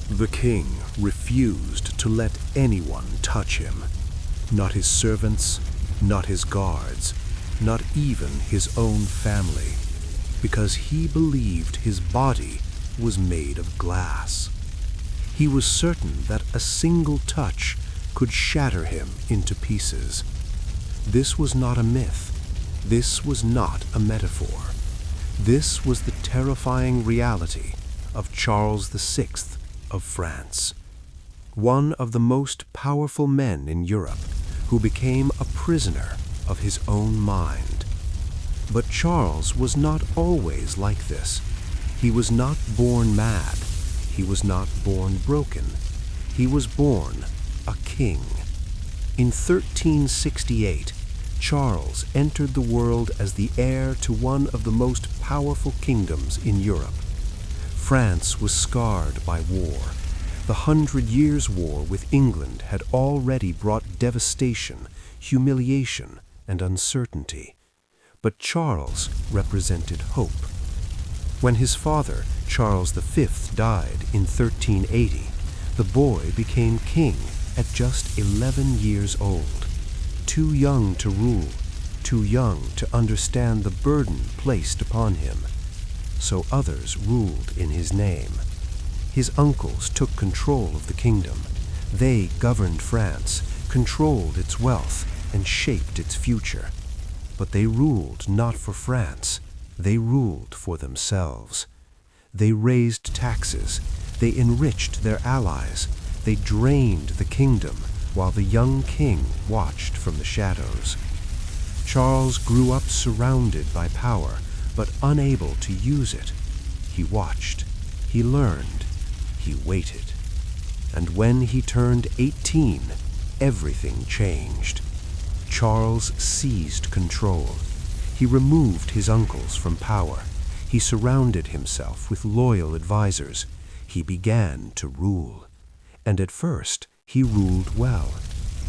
The king refused to let anyone touch him. Not his servants, not his guards, not even his own family, because he believed his body was made of glass. He was certain that a single touch could shatter him into pieces. This was not a myth. This was not a metaphor. This was the terrifying reality of Charles VI of France, one of the most powerful men in Europe, who became a prisoner of his own mind. But Charles was not always like this. He was not born mad. He was not born broken. He was born a king. In 1368, Charles entered the world as the heir to one of the most powerful kingdoms in Europe. France was scarred by war. The 100 Years' War with England had already brought devastation, humiliation, and uncertainty. But Charles represented hope. When his father, Charles V, died in 1380, the boy became king at just 11 years old. Too young to rule, too young to understand the burden placed upon him. So others ruled in his name. His uncles took control of the kingdom. They governed France, controlled its wealth, and shaped its future. But they ruled not for France. They ruled for themselves. They raised taxes. They enriched their allies. They drained the kingdom, while the young king watched from the shadows. Charles grew up surrounded by power, but unable to use it. He watched. He learned. He waited. And when he turned 18, everything changed. Charles seized control. He removed his uncles from power. He surrounded himself with loyal advisors. He began to rule. And at first, he ruled well.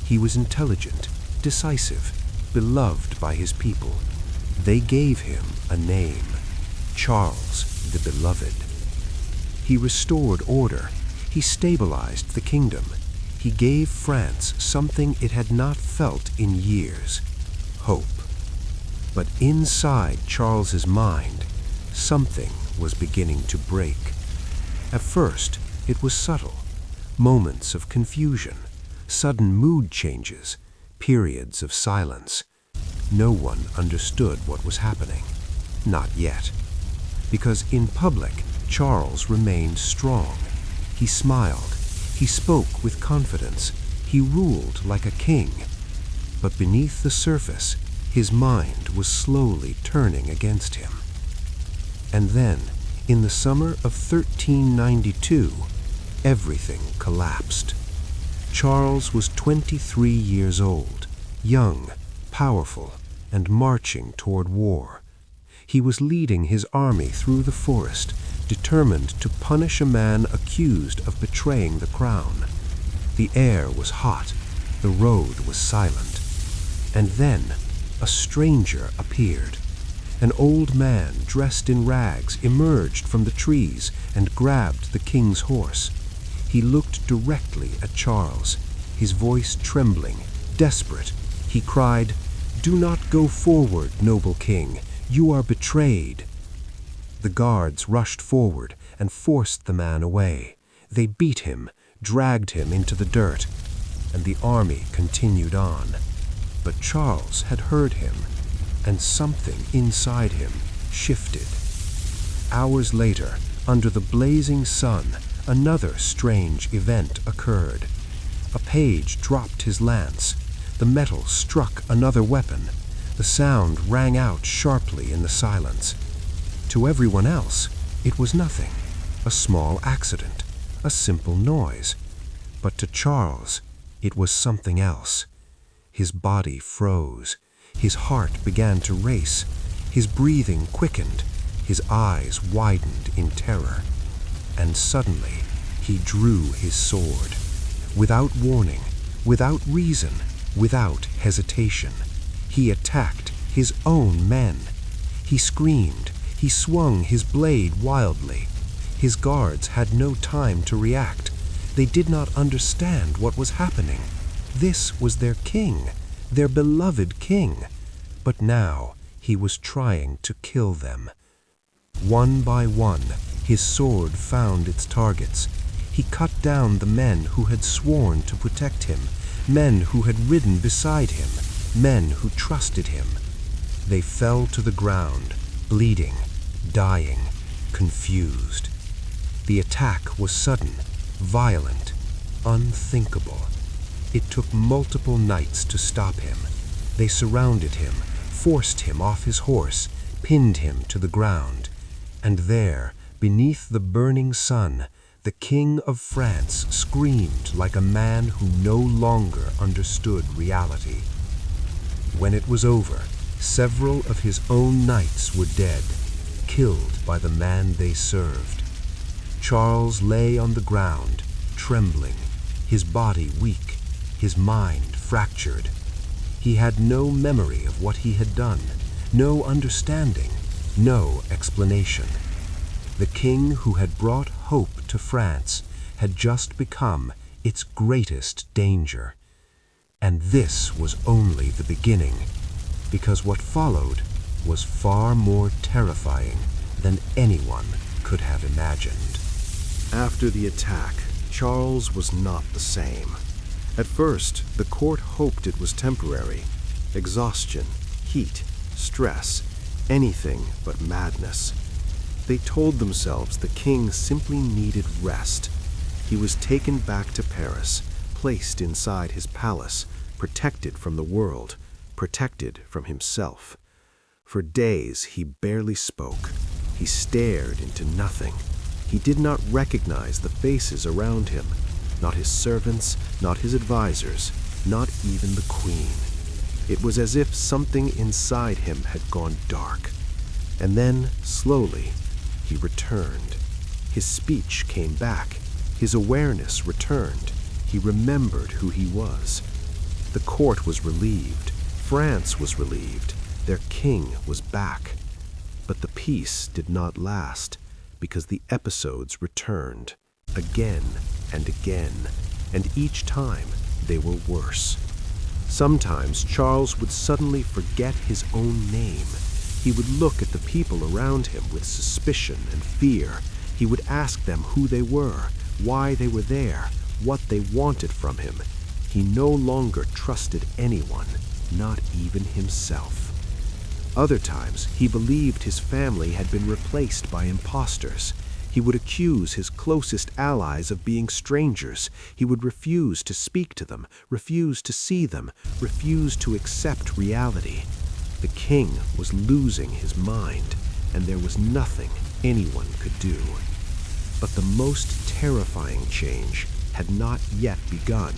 He was intelligent, decisive, beloved by his people. They gave him a name, Charles the Beloved. He restored order. He stabilized the kingdom. He gave France something it had not felt in years, hope. But inside Charles's mind, something was beginning to break. At first, it was subtle. Moments of confusion, sudden mood changes, periods of silence. No one understood what was happening. Not yet. Because in public, Charles remained strong. He smiled. He spoke with confidence. He ruled like a king. But beneath the surface, his mind was slowly turning against him. And then, in the summer of 1392, everything collapsed. Charles was 23 years old, young, powerful, and marching toward war. He was leading his army through the forest, determined to punish a man accused of betraying the crown. The air was hot, the road was silent. And then, a stranger appeared. An old man dressed in rags emerged from the trees and grabbed the king's horse. He looked directly at Charles, his voice trembling, desperate. He cried, "Do not go forward, noble king. You are betrayed." The guards rushed forward and forced the man away. They beat him, dragged him into the dirt, and the army continued on. But Charles had heard him, and something inside him shifted. Hours later, under the blazing sun, another strange event occurred. A page dropped his lance. The metal struck another weapon. The sound rang out sharply in the silence. To everyone else, it was nothing, a small accident, a simple noise. But to Charles, it was something else. His body froze. His heart began to race. His breathing quickened. His eyes widened in terror. And suddenly, he drew his sword. Without warning, without reason, without hesitation, he attacked his own men. He screamed. He swung his blade wildly. His guards had no time to react. They did not understand what was happening. This was their king, their beloved king. But now he was trying to kill them. One by one, his sword found its targets. He cut down the men who had sworn to protect him, men who had ridden beside him, men who trusted him. They fell to the ground, bleeding, dying, confused. The attack was sudden, violent, unthinkable. It took multiple knights to stop him. They surrounded him, forced him off his horse, pinned him to the ground. And there, beneath the burning sun, the King of France screamed like a man who no longer understood reality. When it was over, several of his own knights were dead, killed by the man they served. Charles lay on the ground, trembling, his body weak, his mind fractured. He had no memory of what he had done, no understanding, no explanation. The king who had brought hope to France had just become its greatest danger. And this was only the beginning, because what followed was far more terrifying than anyone could have imagined. After the attack, Charles was not the same. At first, the court hoped it was temporary. Exhaustion, heat, stress, anything but madness. They told themselves the king simply needed rest. He was taken back to Paris, placed inside his palace, protected from the world, protected from himself. For days he barely spoke. He stared into nothing. He did not recognize the faces around him, not his servants, not his advisors, not even the queen. It was as if something inside him had gone dark. And then, slowly, he returned. His speech came back. His awareness returned. He remembered who he was. The court was relieved. France was relieved. Their king was back. But the peace did not last, because the episodes returned, again and again, and each time they were worse. Sometimes Charles would suddenly forget his own name. He would look at the people around him with suspicion and fear. He would ask them who they were, why they were there, what they wanted from him. He no longer trusted anyone, not even himself. Other times, he believed his family had been replaced by impostors. He would accuse his closest allies of being strangers. He would refuse to speak to them, refuse to see them, refuse to accept reality. The king was losing his mind, and there was nothing anyone could do. But the most terrifying change had not yet begun,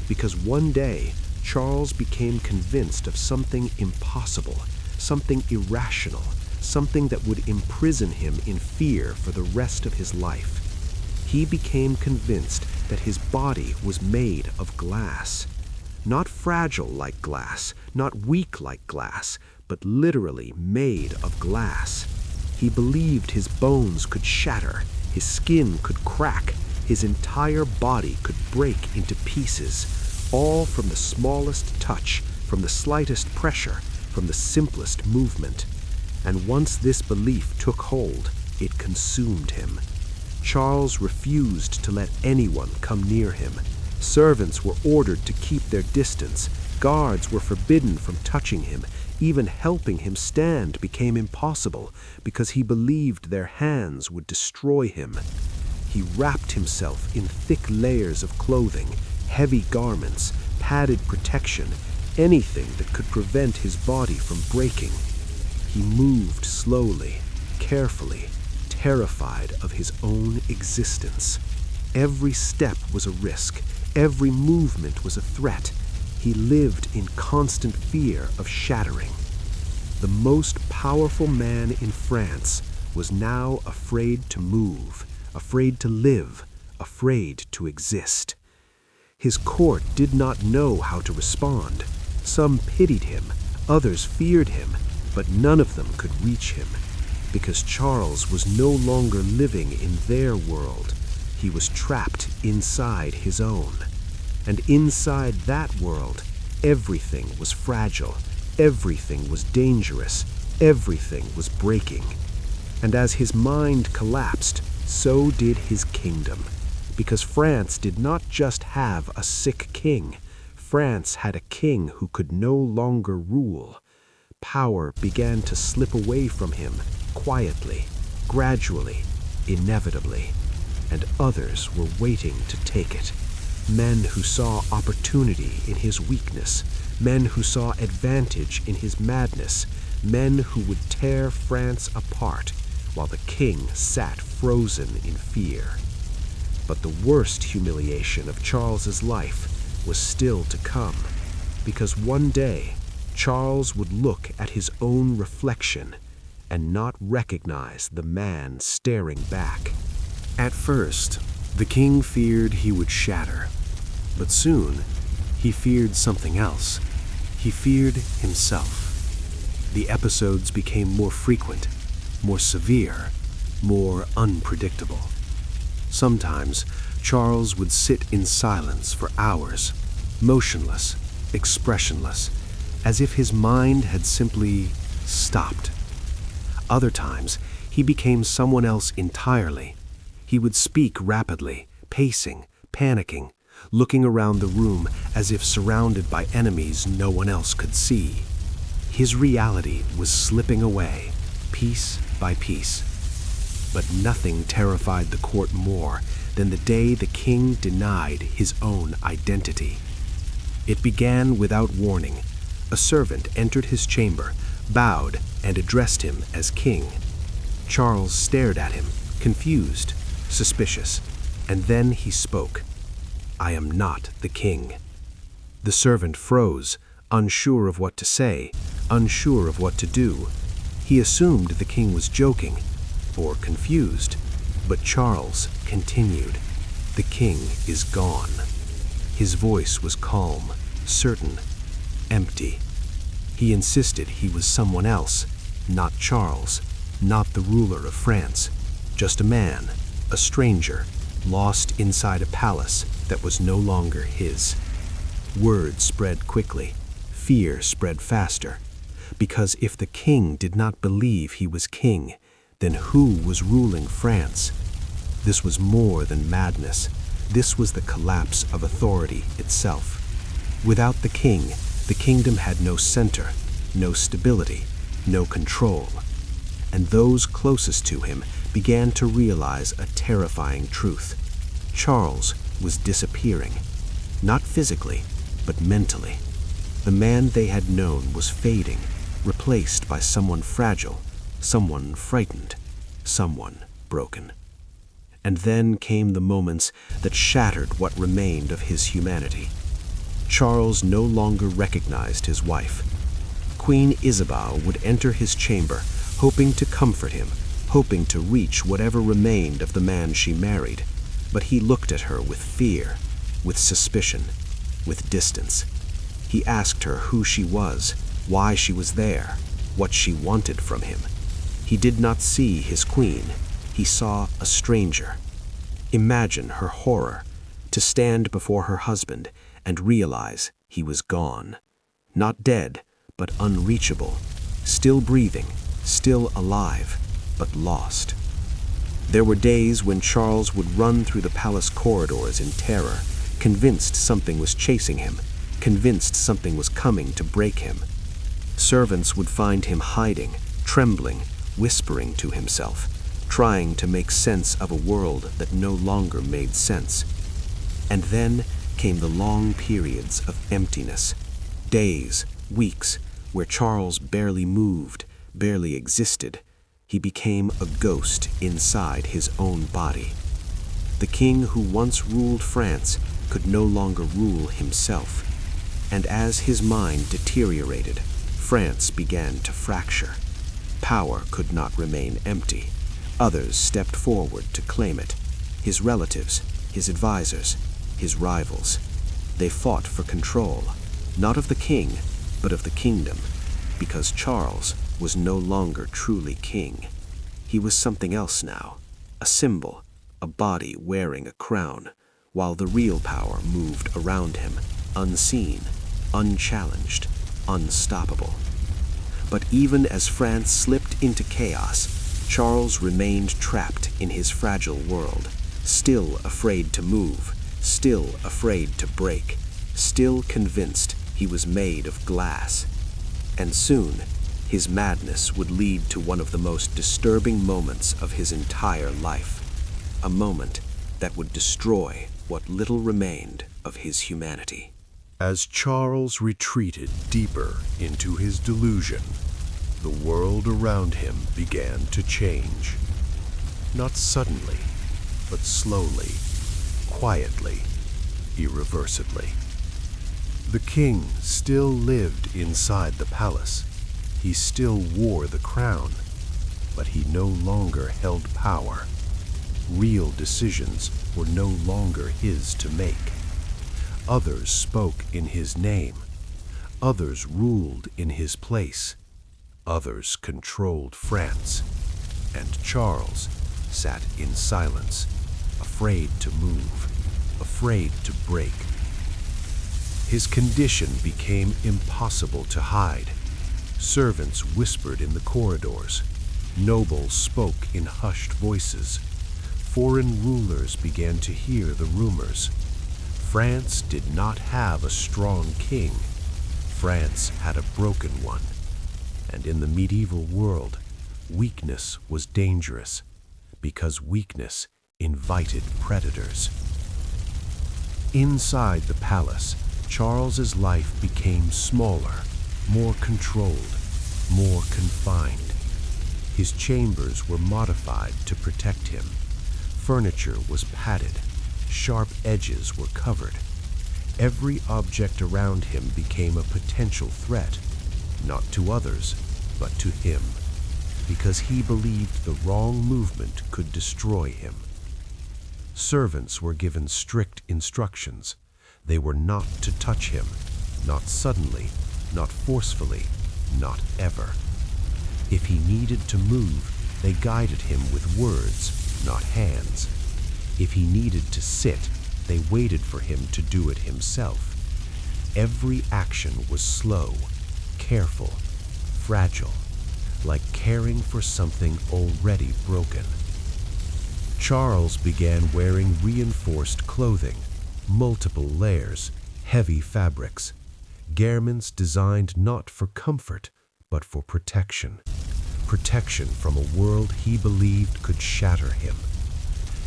because one day Charles became convinced of something impossible, something irrational, something that would imprison him in fear for the rest of his life. He became convinced that his body was made of glass. Not fragile like glass, not weak like glass, but literally made of glass. He believed his bones could shatter, his skin could crack, his entire body could break into pieces, all from the smallest touch, from the slightest pressure, from the simplest movement. And once this belief took hold, it consumed him. Charles refused to let anyone come near him. Servants were ordered to keep their distance. Guards were forbidden from touching him. Even helping him stand became impossible because he believed their hands would destroy him. He wrapped himself in thick layers of clothing, heavy garments, padded protection, anything that could prevent his body from breaking. He moved slowly, carefully, terrified of his own existence. Every step was a risk. Every movement was a threat. He lived in constant fear of shattering. The most powerful man in France was now afraid to move, afraid to live, afraid to exist. His court did not know how to respond. Some pitied him, others feared him, but none of them could reach him, because Charles was no longer living in their world. he was trapped inside his own. And inside that world, everything was fragile, everything was dangerous, everything was breaking. And as his mind collapsed, so did his kingdom. Because France did not just have a sick king, France had a king who could no longer rule. Power began to slip away from him, quietly, gradually, inevitably. And others were waiting to take it. Men who saw opportunity in his weakness, men who saw advantage in his madness, men who would tear France apart while the king sat frozen in fear. But the worst humiliation of Charles's life was still to come, because one day Charles would look at his own reflection and not recognize the man staring back. At first, the king feared he would shatter, but soon he feared something else. He feared himself. The episodes became more frequent, more severe, more unpredictable. Sometimes Charles would sit in silence for hours, motionless, expressionless, as if his mind had simply stopped. Other times, he became someone else entirely. He would speak rapidly, pacing, panicking, looking around the room as if surrounded by enemies no one else could see. His reality was slipping away, piece by piece. But nothing terrified the court more than the day the king denied his own identity. It began without warning. A servant entered his chamber, bowed, and addressed him as king. Charles stared at him, confused, suspicious, and then he spoke. "I am not the king." The servant froze, unsure of what to say, unsure of what to do. He assumed the king was joking, or confused, but Charles continued. "The king is gone." His voice was calm, certain, empty. He insisted he was someone else, not Charles, not the ruler of France, just a man, a stranger, lost inside a palace that was no longer his. Word spread quickly, fear spread faster, because if the king did not believe he was king, then who was ruling France? This was more than madness. This was the collapse of authority itself. Without the king, the kingdom had no center, no stability, no control. And those closest to him began to realize a terrifying truth. Charles was disappearing, not physically, but mentally. The man they had known was fading, replaced by someone fragile, someone frightened, someone broken. And then came the moments that shattered what remained of his humanity. Charles no longer recognized his wife. Queen Isabel would enter his chamber, hoping to comfort him, hoping to reach whatever remained of the man she married. But he looked at her with fear, with suspicion, with distance. He asked her who she was, why she was there, what she wanted from him. He did not see his queen. He saw a stranger. Imagine her horror, to stand before her husband and realize he was gone. Not dead, but unreachable, still breathing, still alive, but lost. There were days when Charles would run through the palace corridors in terror, convinced something was chasing him, convinced something was coming to break him. Servants would find him hiding, trembling, whispering to himself, trying to make sense of a world that no longer made sense. And then came the long periods of emptiness, days, weeks, where Charles barely moved, barely existed. He became a ghost inside his own body. The king who once ruled France could no longer rule himself. And as his mind deteriorated, France began to fracture. Power could not remain empty. Others stepped forward to claim it. His relatives, his advisors, his rivals. They fought for control, not of the king, but of the kingdom, because Charles was no longer truly king. He was something else now, a symbol, a body wearing a crown, while the real power moved around him, unseen, unchallenged, unstoppable. But even as France slipped into chaos, Charles remained trapped in his fragile world, still afraid to move, still afraid to break, still convinced he was made of glass. And soon, his madness would lead to one of the most disturbing moments of his entire life, a moment that would destroy what little remained of his humanity. As Charles retreated deeper into his delusion, the world around him began to change. Not suddenly, but slowly, quietly, irreversibly. The king still lived inside the palace. He still wore the crown, but he no longer held power. Real decisions were no longer his to make. Others spoke in his name. Others ruled in his place. Others controlled France. And Charles sat in silence, afraid to move, afraid to break. His condition became impossible to hide. Servants whispered in the corridors. Nobles spoke in hushed voices. Foreign rulers began to hear the rumors. France did not have a strong king. France had a broken one. And in the medieval world, weakness was dangerous, because weakness invited predators. Inside the palace, Charles's life became smaller, more controlled, more confined. His chambers were modified to protect him. Furniture was padded, sharp edges were covered. Every object around him became a potential threat, not to others, but to him, because he believed the wrong movement could destroy him. Servants were given strict instructions. They were not to touch him, not suddenly, not forcefully, not ever. If he needed to move, they guided him with words, not hands. If he needed to sit, they waited for him to do it himself. Every action was slow, careful, fragile, like caring for something already broken. Charles began wearing reinforced clothing, multiple layers, heavy fabrics, garments designed not for comfort, but for protection. Protection from a world he believed could shatter him.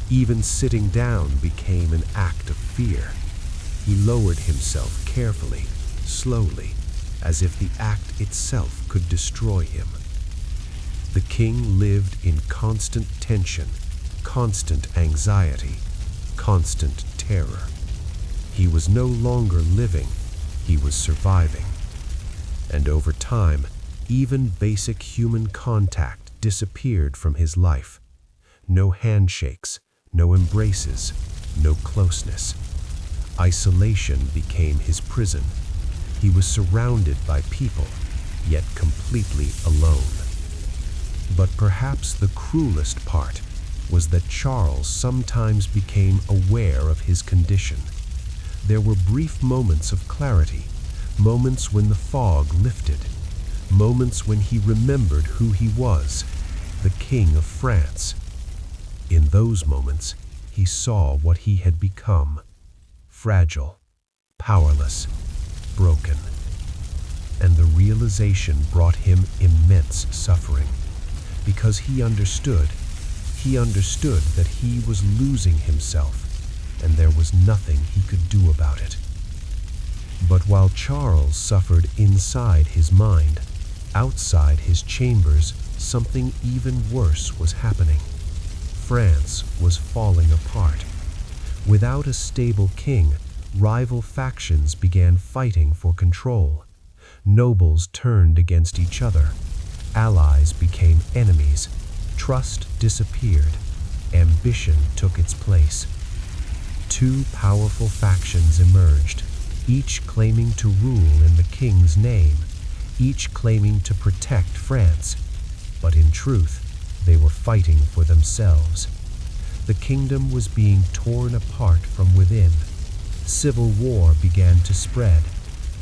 Even sitting down became an act of fear. He lowered himself carefully, slowly, as if the act itself could destroy him. The king lived in constant tension, constant anxiety, constant terror. He was no longer living, he was surviving. And over time, even basic human contact disappeared from his life. No handshakes, no embraces, no closeness. Isolation became his prison. He was surrounded by people, yet completely alone. But perhaps the cruelest part was that Charles sometimes became aware of his condition. There were brief moments of clarity, moments when the fog lifted, moments when he remembered who he was, the King of France. In those moments, he saw what he had become: fragile, powerless, broken. And the realization brought him immense suffering, because he understood that he was losing himself, and there was nothing he could do about it. But while Charles suffered inside his mind, outside his chambers, something even worse was happening. France was falling apart. Without a stable king, rival factions began fighting for control. Nobles turned against each other. Allies became enemies. Trust disappeared. Ambition took its place. Two powerful factions emerged, each claiming to rule in the king's name, each claiming to protect France. But in truth, they were fighting for themselves. The kingdom was being torn apart from within. Civil war began to spread.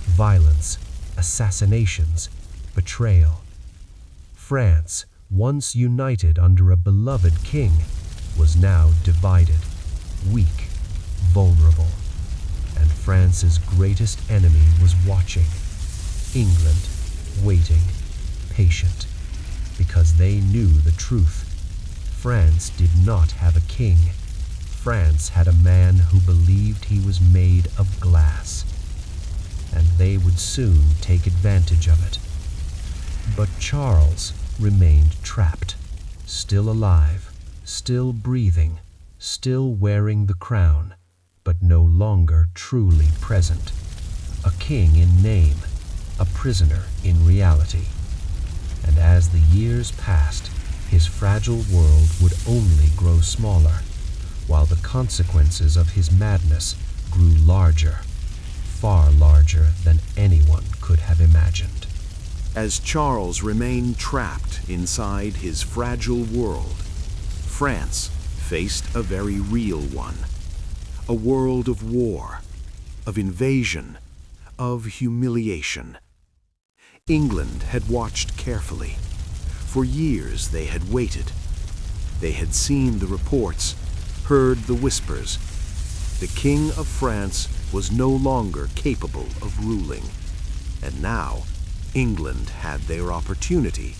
Violence, assassinations, betrayal. France, once united under a beloved king, was now divided, weak, vulnerable. And France's greatest enemy was watching. England, waiting, patient, because they knew the truth. France did not have a king. France had a man who believed he was made of glass, and they would soon take advantage of it. But Charles remained trapped, still alive, still breathing, still wearing the crown, but no longer truly present. A king in name, a prisoner in reality. And as the years passed, his fragile world would only grow smaller, while the consequences of his madness grew larger, far larger than anyone could have imagined. As Charles remained trapped inside his fragile world, France faced a very real one. A world of war, of invasion, of humiliation. England had watched carefully. For years they had waited. They had seen the reports, heard the whispers. The King of France was no longer capable of ruling. And now, England had their opportunity.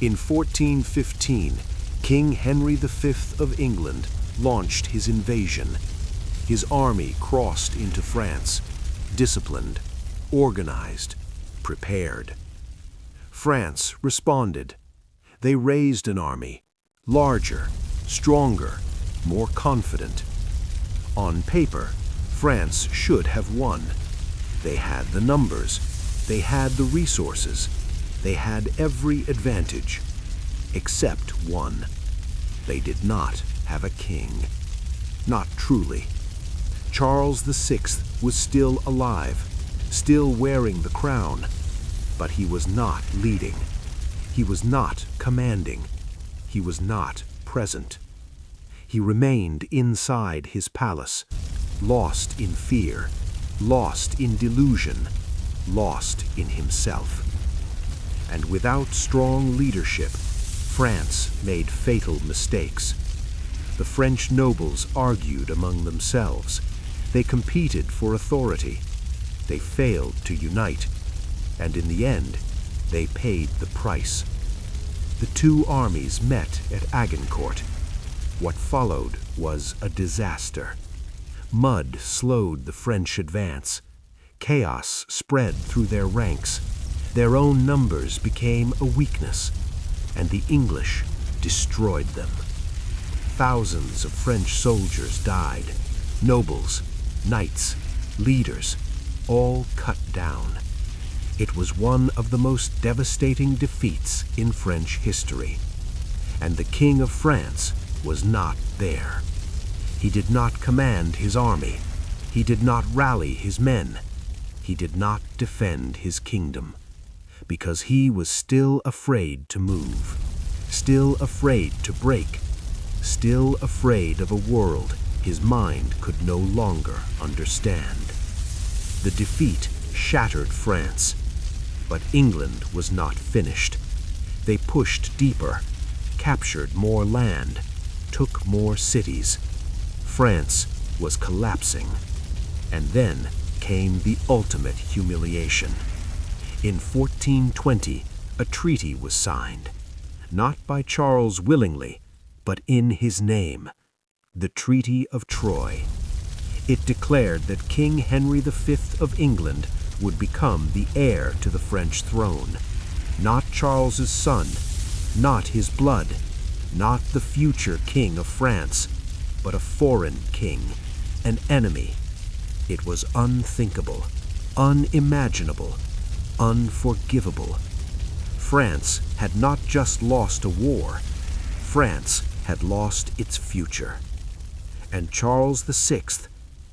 In 1415, King Henry V of England launched his invasion. His army crossed into France, disciplined, organized, prepared. France responded. They raised an army, larger, stronger, more confident. On paper, France should have won. They had the numbers, they had the resources, they had every advantage, except one. They did not have a king. Not truly. Charles VI was still alive, still wearing the crown, but he was not leading. He was not commanding. He was not present. He remained inside his palace, lost in fear, lost in delusion, lost in himself. And without strong leadership, France made fatal mistakes. The French nobles argued among themselves. They competed for authority. They failed to unite. And in the end, they paid the price. The two armies met at Agincourt. What followed was a disaster. Mud slowed the French advance. Chaos spread through their ranks. Their own numbers became a weakness, and the English destroyed them. Thousands of French soldiers died. Nobles, knights, leaders, all cut down. It was one of the most devastating defeats in French history. And the King of France was not there. He did not command his army. He did not rally his men. He did not defend his kingdom, because he was still afraid to move, still afraid to break, still afraid of a world his mind could no longer understand. The defeat shattered France, but England was not finished. They pushed deeper, captured more land, took more cities. France was collapsing. And then came the ultimate humiliation. In 1420, a treaty was signed, not by Charles willingly, but in his name, the Treaty of Troy. It declared that King Henry V of England would become the heir to the French throne, not Charles's son, not his blood, not the future King of France, but a foreign king, an enemy. It was unthinkable, unimaginable, unforgivable. France had not just lost a war, France had lost its future. And Charles VI,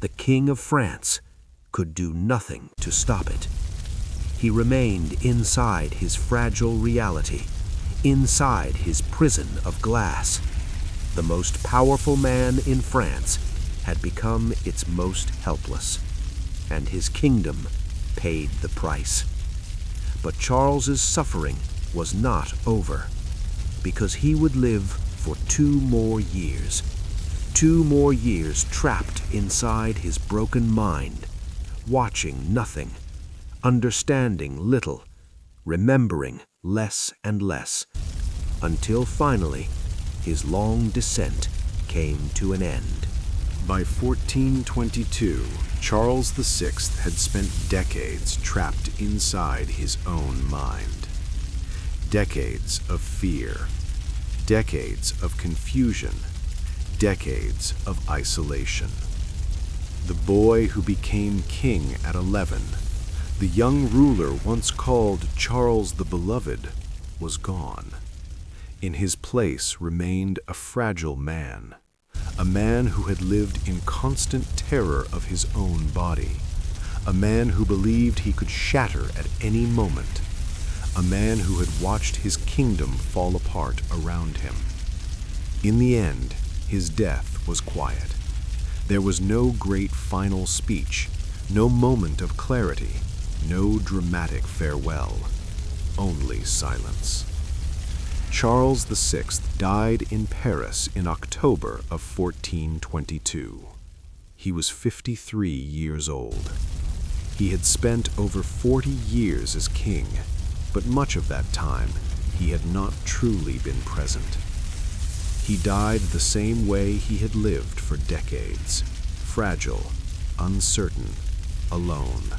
the King of France, could do nothing to stop it. He remained inside his fragile reality, inside his prison of glass. The most powerful man in France had become its most helpless, and his kingdom paid the price. But Charles's suffering was not over, because he would live for 2 more years. 2 more years trapped inside his broken mind, watching nothing, understanding little, remembering less and less, until finally his long descent came to an end. By 1422, Charles VI had spent decades trapped inside his own mind. Decades of fear, decades of confusion, decades of isolation. The boy who became king at 11, the young ruler once called Charles the Beloved, was gone. In his place remained a fragile man, a man who had lived in constant terror of his own body, a man who believed he could shatter at any moment, a man who had watched his kingdom fall apart around him. In the end, his death was quiet. There was no great final speech, no moment of clarity, no dramatic farewell, only silence. Charles VI died in Paris in October of 1422. He was 53 years old. He had spent over 40 years as king, but much of that time he had not truly been present. He died the same way he had lived for decades, fragile, uncertain, alone.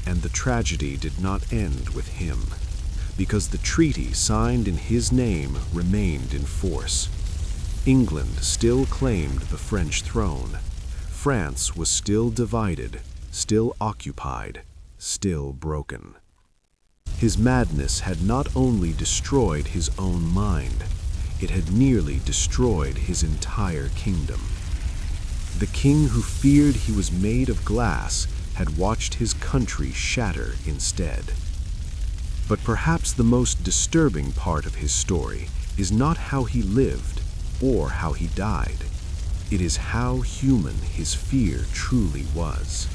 And the tragedy did not end with him, because the treaty signed in his name remained in force. England still claimed the French throne. France was still divided, still occupied, still broken. His madness had not only destroyed his own mind, it had nearly destroyed his entire kingdom. The king who feared he was made of glass had watched his country shatter instead. But perhaps the most disturbing part of his story is not how he lived or how he died. It is how human his fear truly was.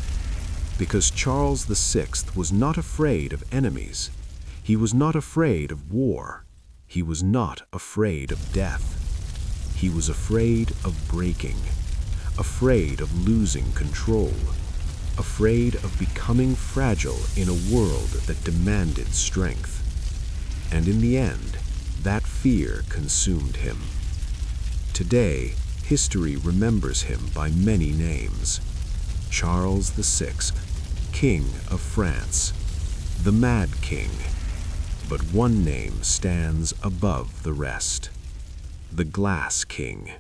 Because Charles VI was not afraid of enemies. He was not afraid of war. He was not afraid of death. He was afraid of breaking, afraid of losing control, afraid of becoming fragile in a world that demanded strength. And in the end, that fear consumed him. Today, history remembers him by many names. Charles VI, King of France, the Mad King. But one name stands above the rest: the Glass King.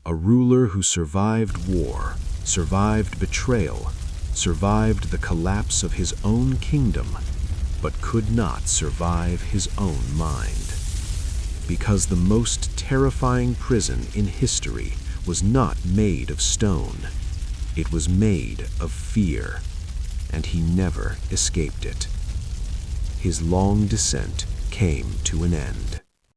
A ruler who survived war, survived betrayal, survived the collapse of his own kingdom, but could not survive his own mind. Because the most terrifying prison in history was not made of stone. It was made of fear, and he never escaped it. His long descent came to an end.